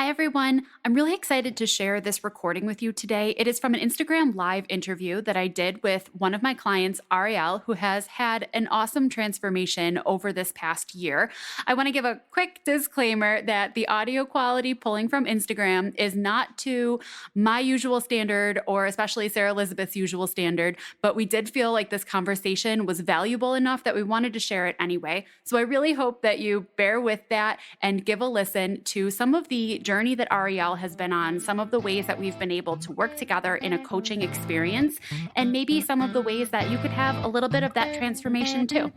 Hi, everyone. I'm really excited to share this recording with you today. It is from an Instagram live interview that I did with one of my clients, Arielle, who has had an awesome transformation over this past year. I want to give a quick disclaimer that the audio quality pulling from Instagram is not to my usual standard or especially Sarah Elizabeth's usual standard, but we did feel like this conversation was valuable enough that we wanted to share it anyway. So I really hope that you bear with that and give a listen to some of the journey that Arielle has been on, some of the ways that we've been able to work together in a coaching experience, and maybe some of the ways that you could have a little bit of that transformation too.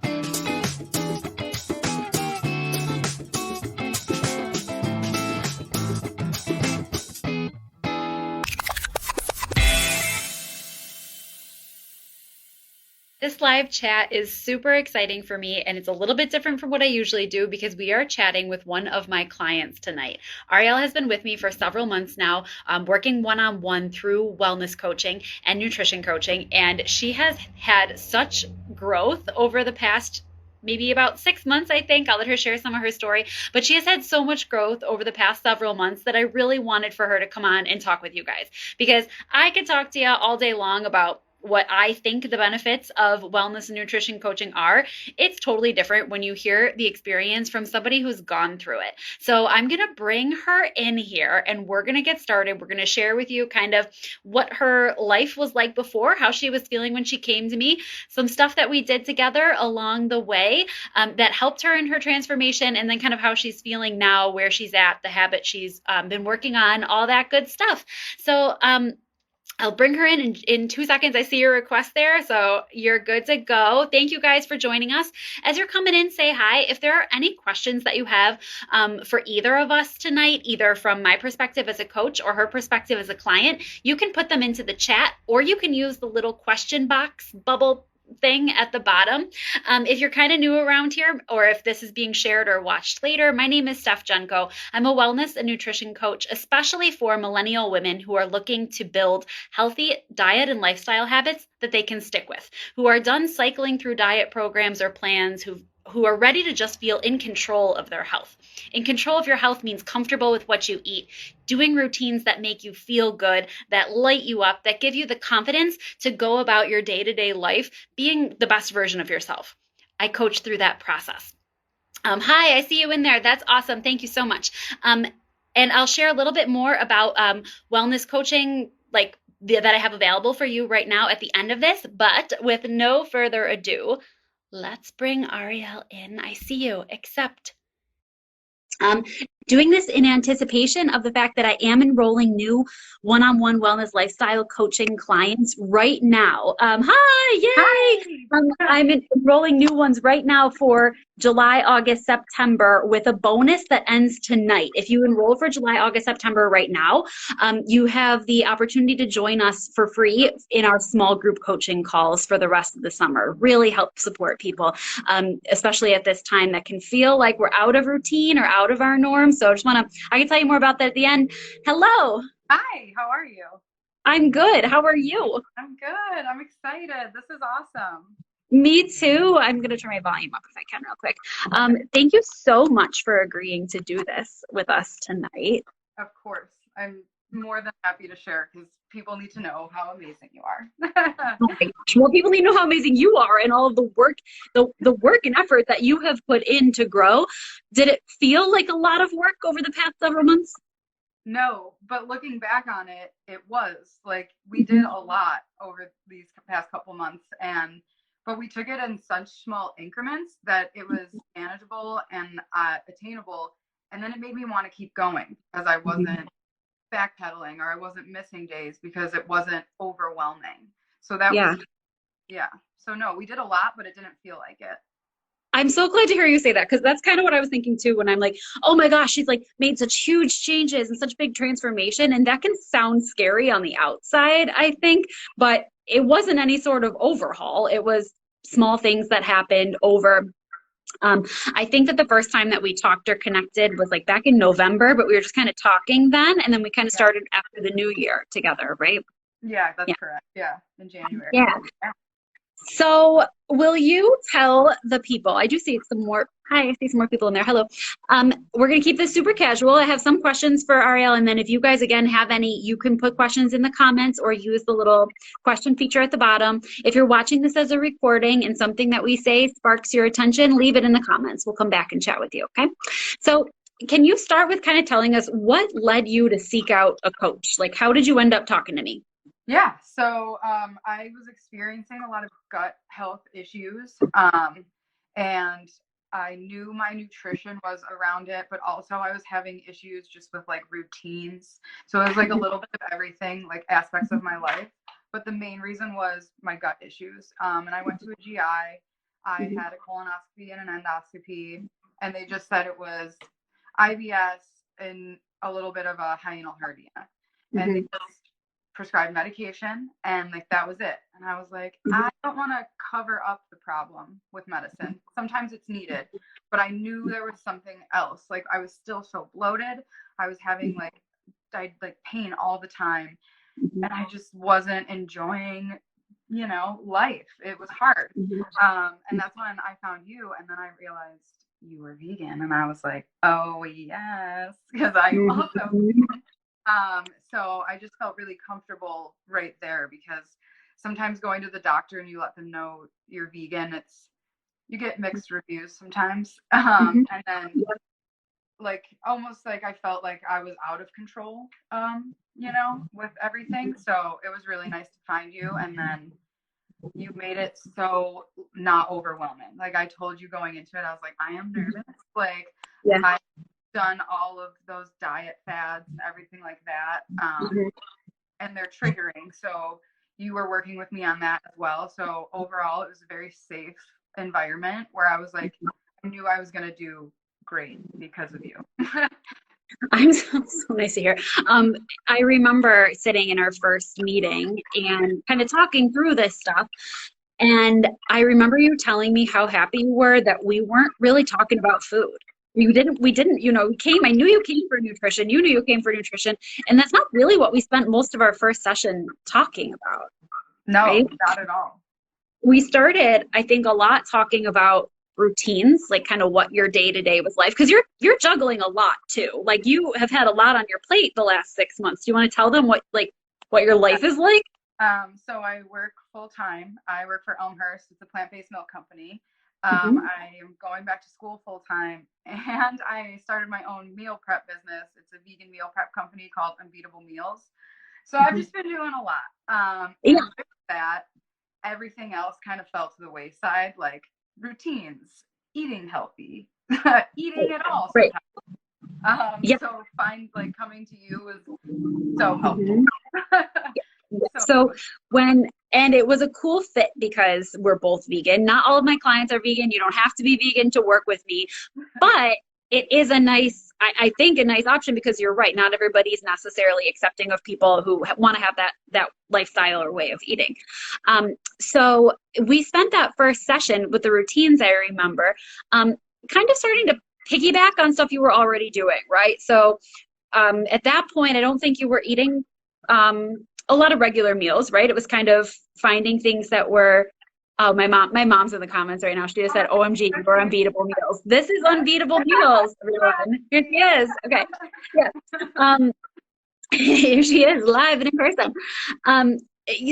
This live chat is super exciting for me, and it's a little bit different from what I usually do because we are chatting with one of my clients tonight. Arielle has been with me for several months now, working one-on-one through wellness coaching and nutrition coaching, and she has had such growth over the past maybe about 6 months, I think. I'll let her share some of her story. But she has had so much growth over the past several months that I really wanted for her to come on and talk with you guys. Because I could talk to you all day long about what I think the benefits of wellness and nutrition coaching are. It's totally different when you hear the experience from somebody who's gone through it. So I'm going to bring her in here and we're going to get started. We're going to share with you kind of what her life was like before, how she was feeling when she came to me, some stuff that we did together along the way that helped her in her transformation, and then kind of how she's feeling now, where she's at, the habit she's been working on, all that good stuff. So I'll bring her in 2 seconds. I see your request there, so you're good to go. Thank you guys for joining us. As you're coming in, say hi. If there are any questions that you have for either of us tonight, either from my perspective as a coach or her perspective as a client, you can put them into the chat, or you can use the little question box bubble thing at the bottom. If you're kind of new around here, or if this is being shared or watched later, my name is Steph Junko. I'm a wellness and nutrition coach, especially for millennial women who are looking to build healthy diet and lifestyle habits that they can stick with, who are done cycling through diet programs or plans, who are ready to just feel in control of their health. In control of your health means comfortable with what you eat, doing routines that make you feel good, that light you up, that give you the confidence to go about your day-to-day life being the best version of yourself. I coach through that process. Hi, I see you in there. That's awesome. Thank you so much. And I'll share a little bit more about wellness coaching, that I have available for you right now at the end of this. But with no further ado, let's bring Arielle in. I see you. Accept. Doing this in anticipation of the fact that I am enrolling new one-on-one wellness lifestyle coaching clients right now. Hi, yay! Hi. I'm enrolling new ones right now for July, August, September with a bonus that ends tonight. If you enroll for July, August, September right now, you have the opportunity to join us for free in our small group coaching calls for the rest of the summer. Really help support people, especially at this time that can feel like we're out of routine or out of our norms. So I can tell you more about that at the end. Hello. Hi, how are you? I'm good. How are you? I'm good. I'm excited. This is awesome. Me too. I'm going to turn my volume up if I can real quick. Thank you so much for agreeing to do this with us tonight. Of course. I'm more than happy to share because people need to know how amazing you are. Oh my gosh. Well, people need to know how amazing you are and all of the work, the work and effort that you have put in to grow. Did it feel like a lot of work over the past several months? No, but looking back on it, it was like we did a lot over these past couple months, but we took it in such small increments that it was manageable and attainable. And then it made me want to keep going because I wasn't backpedaling or I wasn't missing days because it wasn't overwhelming. So that was, yeah. So no, we did a lot, but it didn't feel like it. I'm so glad to hear you say that, because that's kind of what I was thinking too when I'm like, oh my gosh, she's like made such huge changes and such big transformation. And that can sound scary on the outside, I think, but it wasn't any sort of overhaul. It was small things that happened over. I think that the first time that we talked or connected was like back in November, but we were just kind of talking then. And then we kind of started after the new year together, right? Yeah, that's correct. Yeah, in January. Yeah. So will you tell the people, I do see some more Hi, I see some more people in there. Hello. We're going to keep this super casual. I have some questions for Arielle, and then if you guys again have any, you can put questions in the comments or use the little question feature at the bottom. If you're watching this as a recording and something that we say sparks your attention, leave it in the comments. We'll come back and chat with you, okay? So can you start with kind of telling us what led you to seek out a coach? Like, how did you end up talking to me? Yeah, so I was experiencing a lot of gut health issues, and I knew my nutrition was around it, but also I was having issues just with like routines. So it was like a little bit of everything, like aspects of my life. But the main reason was my gut issues. And I went to a GI. I had a colonoscopy and an endoscopy, and they just said it was IBS and a little bit of a hiatal hernia. And they just prescribed medication, and like that was it. And I was like, I don't want to cover up the problem with medicine. Sometimes it's needed, but I knew there was something else. Like I was still so bloated. I was having like pain all the time, and I just wasn't enjoying, life. It was hard. And that's when I found you, and then I realized you were vegan, and I was like, oh yes, because I also so I just felt really comfortable right there, because sometimes going to the doctor and you let them know you're vegan, you get mixed reviews sometimes. And then like almost like I felt like I was out of control, with everything. So it was really nice to find you, and then you made it so not overwhelming. Like I told you going into it, I was like, I am nervous. Like Yeah. I've done all of those diet fads and everything like that. And they're triggering. So you were working with me on that as well. So overall, it was a very safe environment where I was like, I knew I was going to do great because of you. I'm so nice to hear. I remember sitting in our first meeting and kind of talking through this stuff. And I remember you telling me how happy you were that we weren't really talking about food. We didn't, I knew you came for nutrition. You knew you came for nutrition. And that's not really what we spent most of our first session talking about, right? No, not at all. We started, I think, a lot talking about routines, like kind of what your day to day was like, because you're juggling a lot too. Like you have had a lot on your plate the last 6 months. Do you want to tell them what your life is like? So I work full time. I work for Elmhurst. It's a plant-based milk company. Mm-hmm. I am going back to school full time, and I started my own meal prep business. It's a vegan meal prep company called Unbeatable Meals. So I've just been doing a lot. Yeah. And with that, everything else kind of fell to the wayside, like routines, eating healthy, eating it all Right. sometimes. Yeah. So coming to you was so helpful. Mhm. So So and it was a cool fit because we're both vegan. Not all of my clients are vegan. You don't have to be vegan to work with me, but it is I think a nice option, because you're right. Not everybody's necessarily accepting of people who want to have that lifestyle or way of eating. So we spent that first session with the routines, I remember, kind of starting to piggyback on stuff you were already doing, right? So at that point, I don't think you were eating a lot of regular meals, right? It was kind of finding things that were. Oh, my mom's in the comments right now. She just said, "OMG, you are unbeatable meals." This is unbeatable meals, everyone. Here she is. Okay, yeah. Here she is, live and in person. Um,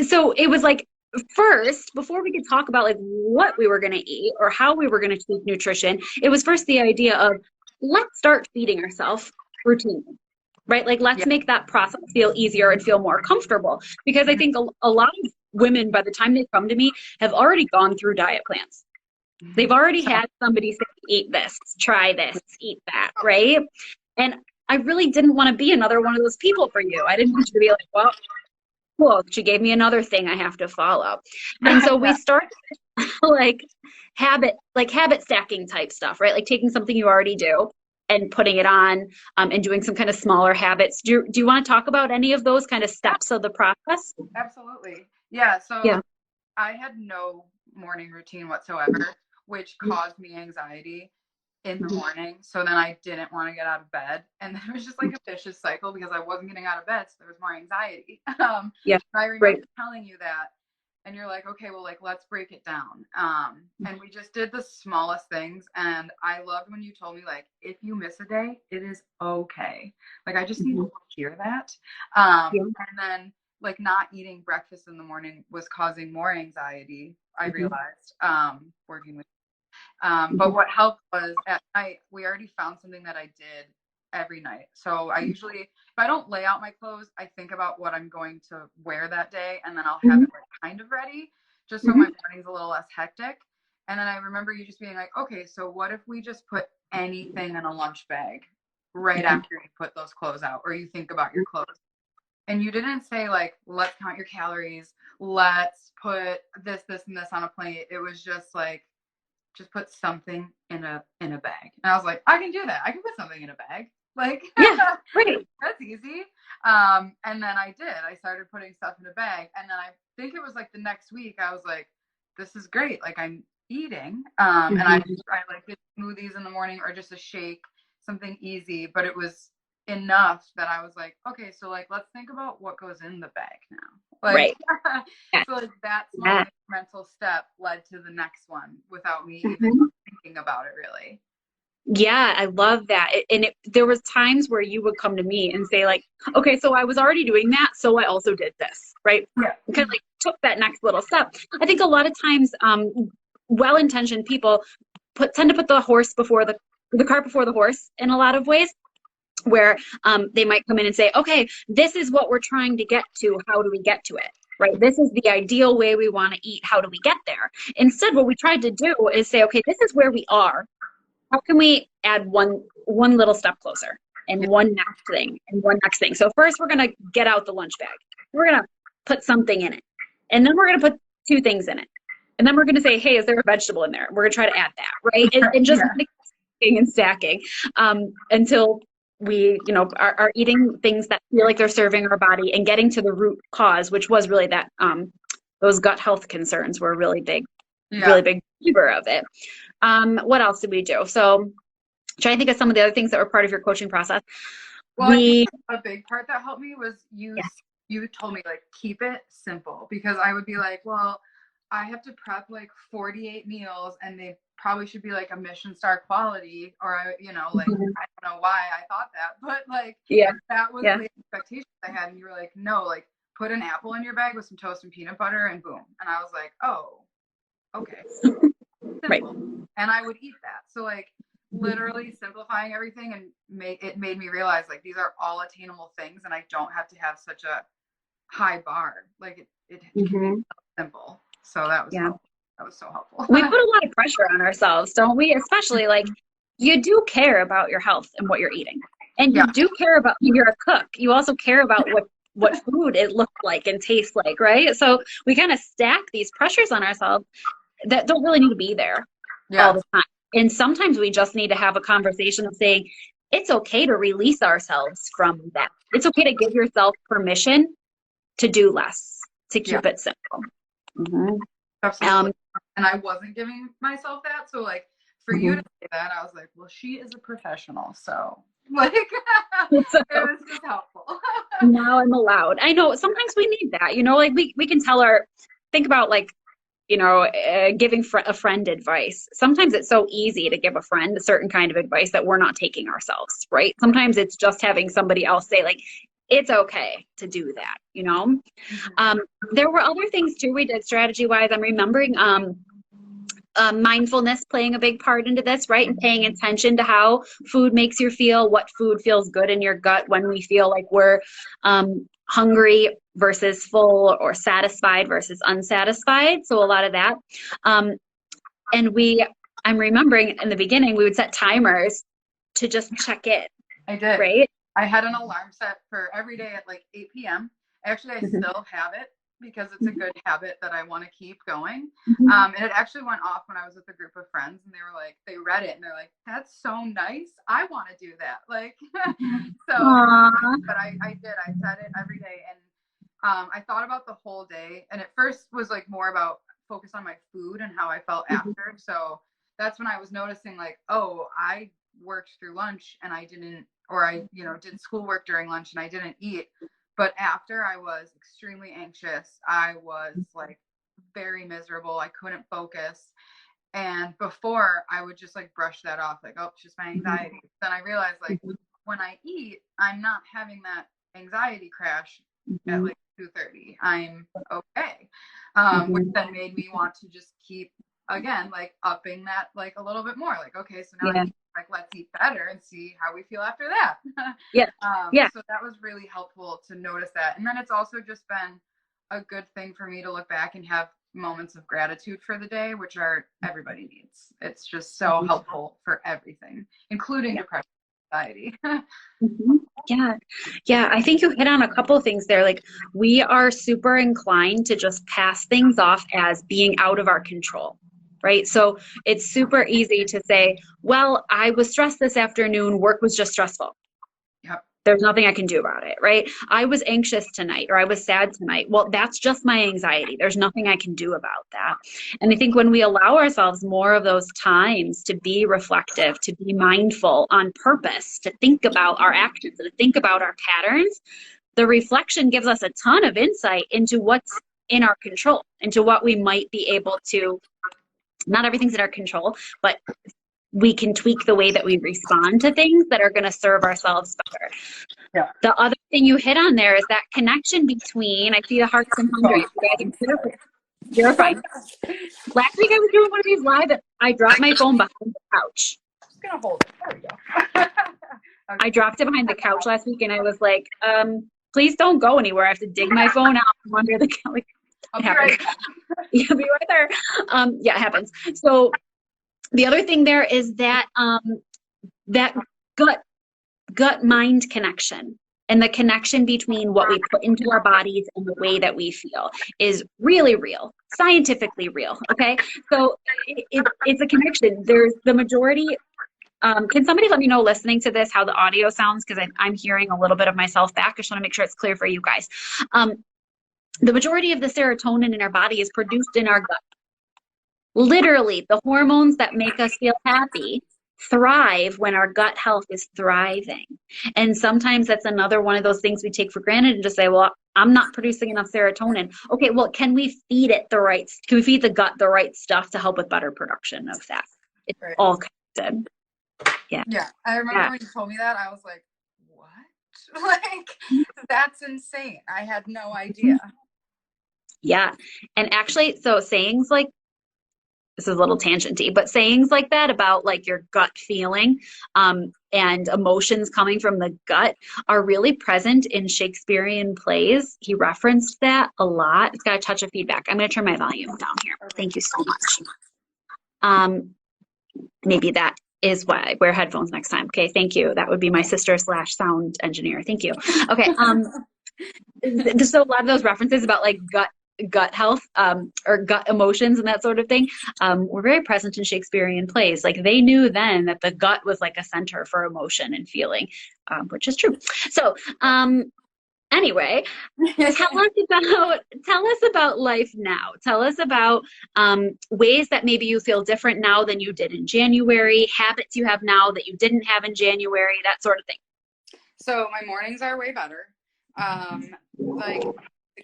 so it was like, first, before we could talk about like what we were going to eat or how we were going to tweak nutrition, it was first the idea of, let's start feeding ourselves routinely, right? Like, let's yeah. make that process feel easier and feel more comfortable. Because I think a lot of women, by the time they come to me, have already gone through diet plans. They've already So had somebody say, eat this, try this, eat that, right? And I really didn't want to be another one of those people for you. I didn't want you to be like, well, cool, she gave me another thing I have to follow. And so we yeah. started like habit stacking type stuff, right? Like taking something you already do and putting it on, and doing some kind of smaller habits. Do you want to talk about any of those kind of steps of the process? Absolutely. Yeah. So Yeah. I had no morning routine whatsoever, which caused me anxiety in the morning. So then I didn't want to get out of bed. And then it was just like a vicious cycle because I wasn't getting out of bed. So there was more anxiety. Yeah. I Right. remember telling you that and you're like, okay, well, like, let's break it down. And we just did the smallest things. And I loved when you told me, like, if you miss a day, it is okay. Like, I just need Mhm. to hear that. Yeah. And then, like, not eating breakfast in the morning was causing more anxiety, I Mhm. realized, working with. But Mhm. what helped was at night, we already found something that I did every night. So I usually, if I don't lay out my clothes, I think about what I'm going to wear that day, and then I'll have Mhm. it like kind of ready, just so Mhm. my morning's a little less hectic. And then I remember you just being like, okay, so what if we just put anything in a lunch bag right Mhm. after you put those clothes out, or you think about your clothes? And you didn't say like, let's count your calories, let's put this, and this on a plate. It was just like, just put something in a bag. And I was like, I can do that. I can put something in a bag. Like Yeah. Right. that's easy. And then I did. I started putting stuff in a bag. And then I think it was like the next week, I was like, this is great. Like I'm eating. And Mhm. I like did smoothies in the morning or just a shake, something easy, but it was enough that I was like, okay, so like let's think about what goes in the bag now. Like Right. Yeah. so like that small Yeah. incremental step led to the next one without me even Mhm. thinking about it really. Yeah, I love that. There was times where you would come to me and say like, okay, so I was already doing that, so I also did this, right? Yeah. And kind of like took that next little step. I think a lot of times, well-intentioned people tend to put the cart before the horse in a lot of ways, where they might come in and say, okay, this is what we're trying to get to. How do we get to it? Right? This is the ideal way we want to eat. How do we get there? Instead, what we tried to do is say, okay, this is where we are. How can we add one little step closer and Yeah. one next thing and one next thing? So first we're gonna get out the lunch bag. We're gonna put something in it. And then we're gonna put two things in it. And then we're gonna say, hey, is there a vegetable in there? We're gonna try to add that, right? And just Yeah. stacking and stacking until we, are eating things that feel like they're serving our body and getting to the root cause, which was really that those gut health concerns were really Yeah. big driver of it. What else did we do? So trying to think of some of the other things that were part of your coaching process. Well, I think We, a big part that helped me was yeah. you told me like keep it simple because I would be like, well, I have to prep like 48 meals and they probably should be like a Michelin star quality or I, like Mhm. I don't know why I thought that, but like Yeah. that was Yeah. the expectations I had and you were like, no, like put an apple in your bag with some toast and peanut butter and boom. And I was like, oh, okay, Right. simple. And I would eat that. So like literally simplifying everything and made me realize like these are all attainable things and I don't have to have such a high bar. Like it can be Hmm. simple. So that was Yeah. helpful. That was so helpful. We put a lot of pressure on ourselves, don't we? Especially like you do care about your health and what you're eating. And Yeah. you do care about, you're a cook. You also care about what food it looks like and tastes like, right? So we kind of stack these pressures on ourselves that don't really need to be there all Yeah. the time. And sometimes we just need to have a conversation of saying, it's okay to release ourselves from that. It's okay to give yourself permission to do less, to Yeah. keep it simple. Mhm. Absolutely. Um, And I wasn't giving myself that. So like for you to mhm. say that, I was like, well, she is a professional. So like it So was just helpful. now I'm allowed. I know sometimes we need that, like we can think about like, giving a friend advice. Sometimes it's so easy to give a friend a certain kind of advice that we're not taking ourselves, right? Sometimes it's just having somebody else say like, it's okay to do that. Mhm. Um, there were other things too we did strategy wise. I'm remembering mindfulness playing a big part into this, right? And paying attention to how food makes you feel, what food feels good in your gut when we feel like we're hungry versus full or satisfied versus unsatisfied. So a lot of that. Um, and I'm remembering in the beginning, we would set timers to just check in, I did. right? I had an alarm set for every day at like 8 p.m. Actually, I Mhm. still have it because it's a good habit that I want to keep going. Mhm. And it actually went off when I was with a group of friends and they were like, they read it and they're like, that's so nice. I want to do that. Like, so, Aw. but I did. I set it every day and I thought about the whole day. And at first was like more about focus on my food and how I felt Mhm. after. So that's when I was noticing like, oh, I worked through lunch and I didn't, or I, did schoolwork during lunch and I didn't eat. But after I was extremely anxious, I was like very miserable. I couldn't focus. And before I would just like brush that off, like, oh, it's just my anxiety. Then I realized like when I eat, I'm not having that anxiety crash at like 2:30. I'm okay. Which then made me want to just keep again, like upping that like a little bit more. Like, okay, so now I need like let's eat better and see how we feel after that. Yeah. Yeah. So that was really helpful to notice that. And then it's also just been a good thing for me to look back and have moments of gratitude for the day, which are everybody needs. It's just so helpful for everything, including depression, anxiety. Yeah. Yeah. I think you hit on a couple of things there. Like we are super inclined to just pass things off as being out of our control. Right. So it's super easy to say, well, I was stressed this afternoon. Work was just stressful. Yep. There's nothing I can do about it, right? I was anxious tonight or I was sad tonight. Well, that's just my anxiety. There's nothing I can do about that. And I think when we allow ourselves more of those times to be reflective, to be mindful on purpose, to think about our actions, to think about our patterns, the reflection gives us a ton of insight into what's in our control, into what we might be able to, not everything's in our control, but we can tweak the way that we respond to things that are going to serve ourselves better. Yeah. The other thing you hit on there is that connection between, I see the hearts and hungry. You're fine. Last week I was doing one of these live and I dropped my phone behind the couch. I'm just going to hold it. There we go. Okay. I dropped it behind the couch last week and I was like, please don't go anywhere. I have to dig my phone out from under the couch. I'll be right back. Yeah, be right there. Yeah, it happens. So the other thing there is that that gut mind connection and the connection between what we put into our bodies and the way that we feel is really real, scientifically real. Okay, so it's a connection. There's the majority. Can somebody let me know listening to this how the audio sounds, because I'm hearing a little bit of myself back. I just want to make sure it's clear for you guys. The majority of the serotonin in our body is produced in our gut. Literally, the hormones that make us feel happy thrive when our gut health is thriving. And sometimes that's another one of those things we take for granted and just say, well, I'm not producing enough serotonin. Okay, well, can we feed the gut the right stuff to help with better production of that? It's all connected. Yeah. Yeah. I remember when you told me that, I was like, what? Like, that's insane. I had no idea. Yeah. And actually, so sayings like, this is a little tangenty, but sayings like that about like your gut feeling and emotions coming from the gut are really present in Shakespearean plays. He referenced that a lot. It's got a touch of feedback. I'm going to turn my volume down here. Thank you so much. Maybe that is why I wear headphones next time. Okay, thank you. That would be my sister / sound engineer. Thank you. Okay. So a lot of those references about like gut health or gut emotions and that sort of thing were very present in Shakespearean plays. Like they knew then that the gut was like a center for emotion and feeling, which is true. So anyway, tell us about life now. Tell us about ways that maybe you feel different now than you did in January, habits you have now that you didn't have in January, that sort of thing. So my mornings are way better. Like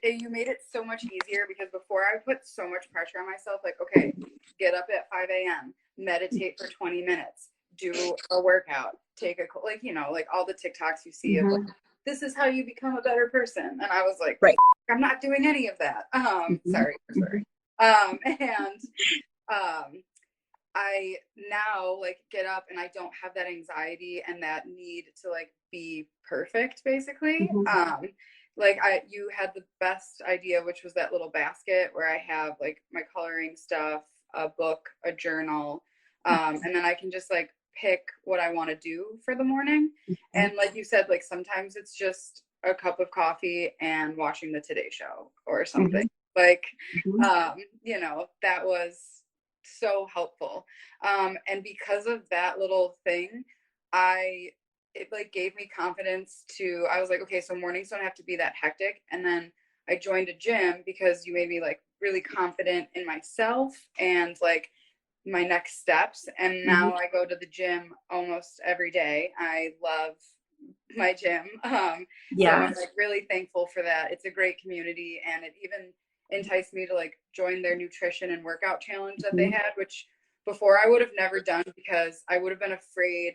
you made it so much easier because before I put so much pressure on myself, like, okay, get up at 5 a.m., meditate for 20 minutes, do a workout, take a, like, you know, like all the TikToks you see of like, this is how you become a better person. And I was like, right. I'm not doing any of that. Sorry. I now like get up and I don't have that anxiety and that need to like be perfect basically. Like you had the best idea, which was that little basket where I have like my coloring stuff, a book, a journal, and then I can just like pick what I want to do for the morning. And like you said, like sometimes it's just a cup of coffee and watching the Today Show or something. Like, you know, that was so helpful. And because of that little thing, it like gave me confidence I was like, okay, so mornings don't have to be that hectic. And then I joined a gym because you made me like really confident in myself and like my next steps. And now I go to the gym almost every day. I love my gym. So I'm like really thankful for that. It's a great community and it even enticed me to like join their nutrition and workout challenge that they had, which before I would have never done because I would have been afraid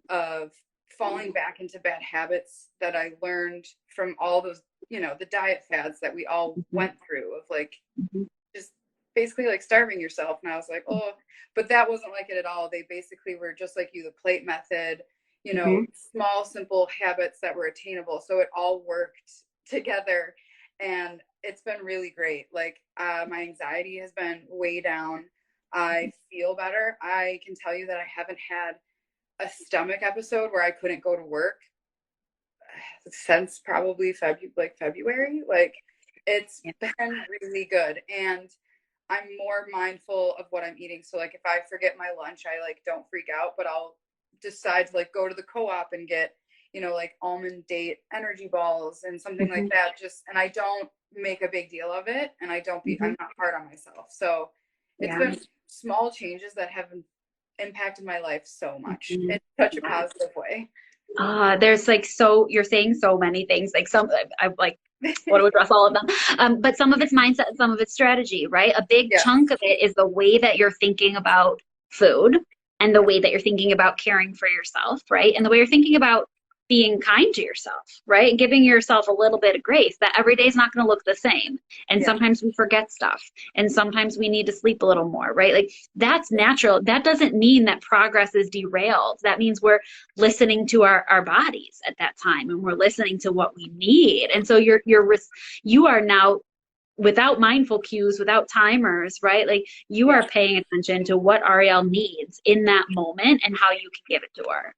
of falling back into bad habits that I learned from all those, the diet fads that we all went through of like just basically like starving yourself. And I was like, oh, but that wasn't like it at all. They basically were just like you, the plate method, small, simple habits that were attainable. So it all worked together. And it's been really great. Like my anxiety has been way down. I feel better. I can tell you that I haven't had a stomach episode where I couldn't go to work since probably February. Like it's been really good. And I'm more mindful of what I'm eating. So like if I forget my lunch, I like don't freak out, but I'll decide to like go to the co-op and get, like almond date energy balls and something like that. And I don't make a big deal of it. And I'm not hard on myself. So it's been small changes that have impacted my life so much in such a positive way. There's like, so you're saying so many things, like some, I like want to address all of them. But some of it's mindset and some of it's strategy, right? A big chunk of it is the way that you're thinking about food and the way that you're thinking about caring for yourself, right? And the way you're thinking about being kind to yourself, right? Giving yourself a little bit of grace that every day is not going to look the same. And sometimes we forget stuff. And sometimes we need to sleep a little more, right? Like that's natural. That doesn't mean that progress is derailed. That means we're listening to our bodies at that time and we're listening to what we need. And so you are now without mindful cues, without timers, right? Like you are paying attention to what Arielle needs in that moment and how you can give it to her.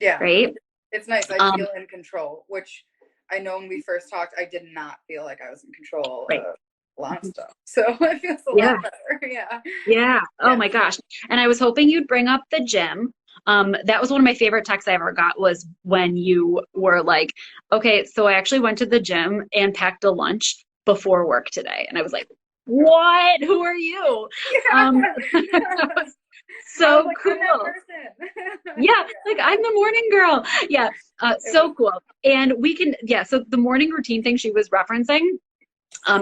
Yeah. Right. It's nice. I feel in control, which I know when we first talked, I did not feel like I was in control of a lot of stuff. So it feels a lot better. Yeah. Yeah. Oh my gosh. And I was hoping you'd bring up the gym. That was one of my favorite texts I ever got was when you were like, okay, so I actually went to the gym and packed a lunch before work today. And I was like, what? Who are you? So like, cool. I'm that person. Yeah, like I'm the morning girl. Yeah, so cool. And we can, so the morning routine thing she was referencing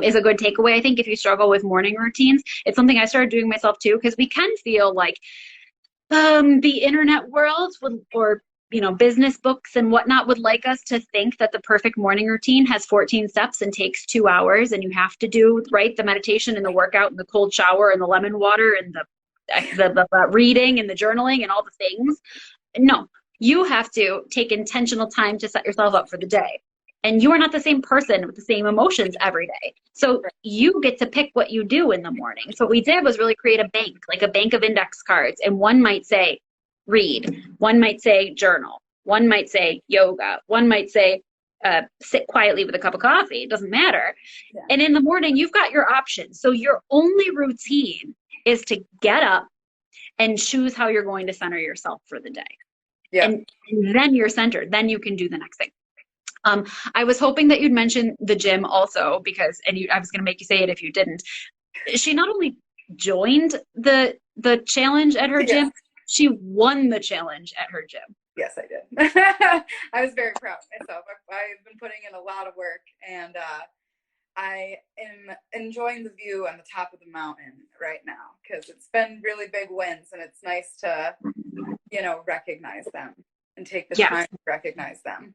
is a good takeaway. I think if you struggle with morning routines, it's something I started doing myself too, because we can feel like the internet world would, or business books and whatnot would like us to think that the perfect morning routine has 14 steps and takes 2 hours, and you have to do the meditation and the workout and the cold shower and the lemon water and the reading and the journaling and all the things. No, you have to take intentional time to set yourself up for the day. And you are not the same person with the same emotions every day. So you get to pick what you do in the morning. So what we did was really create a bank, like a bank of index cards. And one might say read, one might say journal, one might say yoga, one might say sit quietly with a cup of coffee. It doesn't matter. Yeah. And in the morning, you've got your options. So your only routine is to get up and choose how you're going to center yourself for the day. Yeah. And then you're centered. Then you can do the next thing. I was hoping that you'd mention the gym also because, I was going to make you say it if you didn't. She not only joined the challenge at her gym, she won the challenge at her gym. Yes, I did. I was very proud of myself. I've been putting in a lot of work, and I am enjoying the view on the top of the mountain right now because it's been really big wins, and it's nice to, recognize them and take the time to recognize them.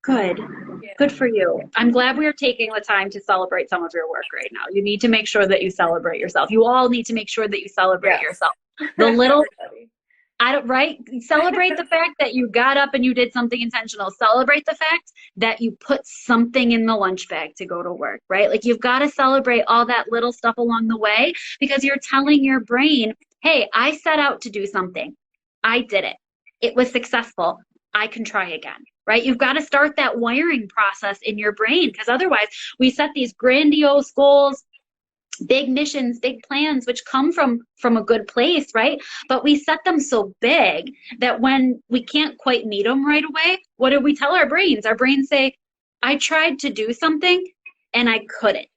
Good. Yeah. Good for you. I'm glad we are taking the time to celebrate some of your work right now. You need to make sure that you celebrate yourself. You all need to make sure that you celebrate yourself. The little, celebrate the fact that you got up and you did something intentional. Celebrate the fact that you put something in the lunch bag to go to work, right? Like you've got to celebrate all that little stuff along the way because you're telling your brain, hey, I set out to do something. I did it. It was successful. I can try again, right? You've got to start that wiring process in your brain because otherwise we set these grandiose goals, big missions, big plans, which come from a good place, right? But we set them so big that when we can't quite meet them right away, what do we tell our brains? Our brains say, I tried to do something and I couldn't.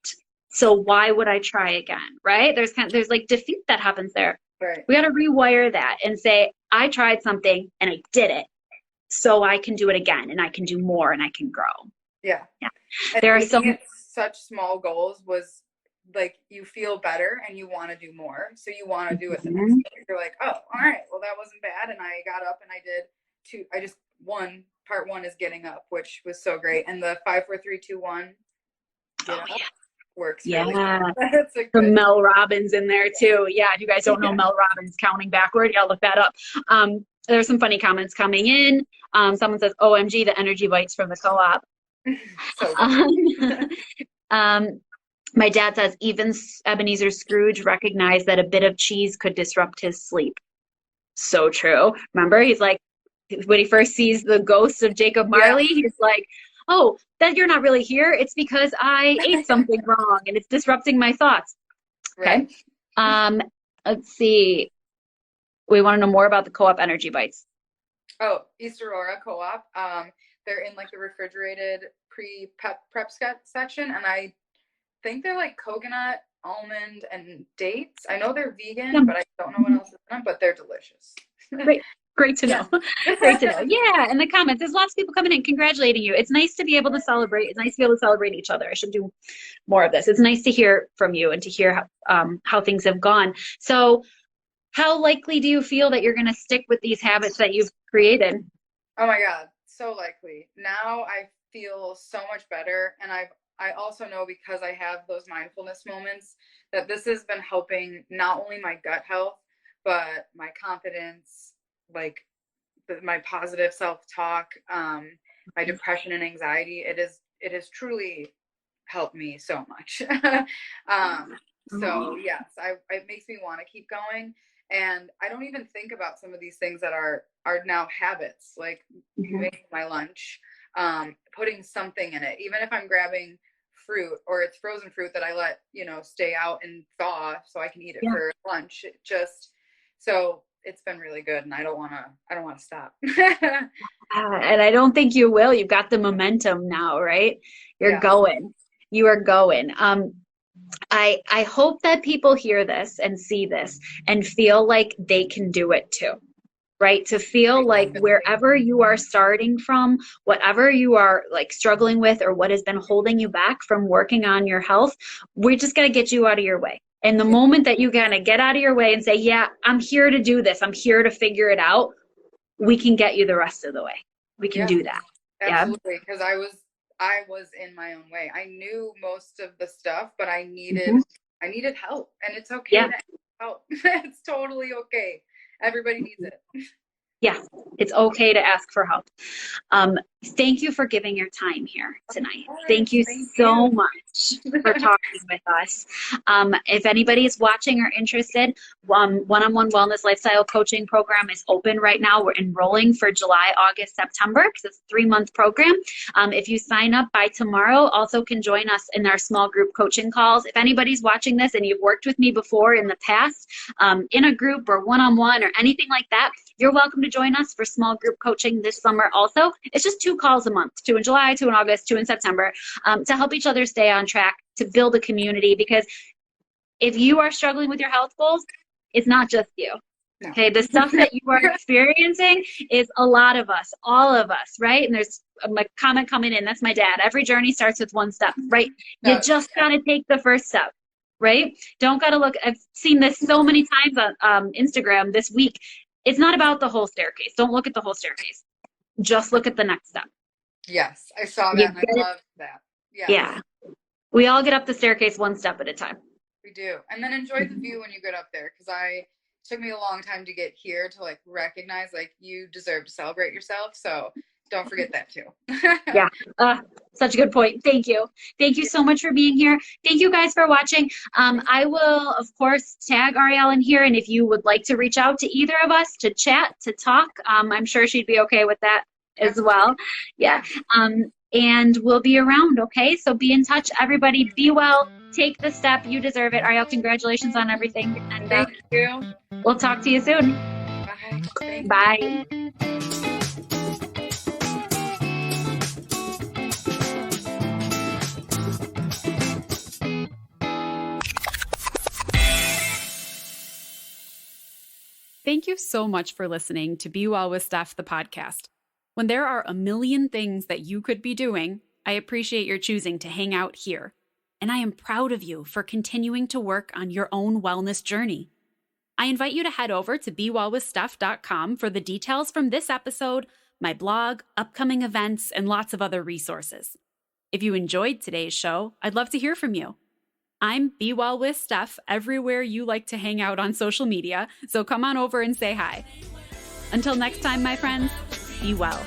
So why would I try again, right? There's like defeat that happens there. Right. We got to rewire that and say, I tried something and I did it. So I can do it again and I can do more and I can grow. Yeah. There are some such small goals was like you feel better and you want to do more. So you want to do it the next Mhm. day. You're like, oh, all right, well, that wasn't bad. And I got up and I did two. I just one part one is getting up, which was so great. And the 5, 4, 3, 2, 1, get Oh up works yeah. really Yeah. well. That's a The good. Mel Robbins in there too. Yeah. If you guys don't know Yeah. Mel Robbins counting backward, yeah, look that up. There's some funny comments coming in. Someone says, OMG, the energy bites from the co-op. So Um, good. um, my dad says, even Ebenezer Scrooge recognized that a bit of cheese could disrupt his sleep. So true. Remember, he's like, when he first sees the ghost of Jacob Yeah. Marley, he's like, oh, that you're not really here. It's because I ate something wrong and it's disrupting my thoughts. Okay. Right. Um, let's see. We want to know more about the co-op energy bites. Oh, East Aurora Co-op. They're in like the refrigerated prep section, and I think they're like coconut, almond, and dates. I know they're Yeah. vegan, but I don't know what else is in them, but they're delicious. Great. Great to Yeah. know. Great to know. Yeah, in the comments, there's lots of people coming in congratulating you. It's nice to be able to celebrate. It's nice to be able to celebrate each other. I should do more of this. It's nice to hear from you and to hear how things have gone. So, how likely do you feel that you're going to stick with these habits that you've created? Oh my God, so likely. Now I feel so much better, and I also know because I have those mindfulness moments that this has been helping not only my gut health, but my confidence, like my positive self-talk, my depression and anxiety. It has truly helped me so much. So yes, it makes me want to keep going. And I don't even think about some of these things that are now habits, like Mhm. making my lunch, putting something in it, even if I'm grabbing fruit or it's frozen fruit that I let, stay out and thaw so I can eat it Yeah. for lunch. So it's been really good, and I don't want to stop. And I don't think you will. You've got the momentum now, right? You're Yeah. going. You are going. I hope that people hear this and see this and feel like they can do it too, right? To feel like wherever you are starting from, whatever you are like struggling with or what has been holding you back from working on your health, we're just going to get you out of your way. And the Yeah. moment that you kind of get out of your way and say, yeah, I'm here to do this, I'm here to figure it out, we can get you the rest of the way. We can Yeah, do that. Yeah. absolutely. Because I was in my own way. I knew most of the stuff, but I needed Mhm. I needed help, and it's okay Yeah. to ask help. It's totally okay. Everybody needs it. Yeah. It's okay to ask for help. Um, Thank you for giving your time here tonight. All right, Thank you thank so you. much for talking with us. If anybody is watching or interested, one-on-one wellness lifestyle coaching program is open right now. We're enrolling for July, August, September because it's a 3-month program. If you sign up by tomorrow, also can join us in our small group coaching calls. If anybody's watching this and you've worked with me before in the past, in a group or one-on-one or anything like that, you're welcome to join us for small group coaching this summer also. It's just 2 calls a month, 2 in July, 2 in August, 2 in September, to help each other stay on track, to build a community. Because if you are struggling with your health goals, it's not just you. No. Okay, the stuff that you are experiencing is a lot of us, all of us, right? And there's a comment coming in. That's my dad. Every journey starts with one step, right? You Yes. just got to take the first step, right? Don't got to look. I've seen this so many times on Instagram this week. It's not about the whole staircase. Don't look at the whole staircase. Just look at the next step. Yes, I saw You that, and get I it? love that. Yes, Yeah. We all get up the staircase one step at a time. we do. And then enjoy the view when you get up there, because it took me a long time to get here to like recognize like you deserve to celebrate yourself. So don't forget that too. Yeah. Such a good point. Thank you. Thank you so much for being here. Thank you guys for watching. I will, of course, tag Arielle in here. And if you would like to reach out to either of us to chat, to talk, I'm sure she'd be okay with that as well. Yeah. And we'll be around. Okay. So be in touch, everybody. Be well. Take the step. You deserve it. Arielle, congratulations on everything. And Thank you. we'll talk to you soon. Bye. Thank Bye. Thank you so much for listening to Be Well With Steph, the podcast. When there are a million things that you could be doing, I appreciate your choosing to hang out here. and I am proud of you for continuing to work on your own wellness journey. I invite you to head over to BeWellWithSteph.com for the details from this episode, my blog, upcoming events, and lots of other resources. If you enjoyed today's show, I'd love to hear from you. I'm Be Well With Steph everywhere you like to hang out on social media, so come on over and say hi. Until next time, my friends, be well.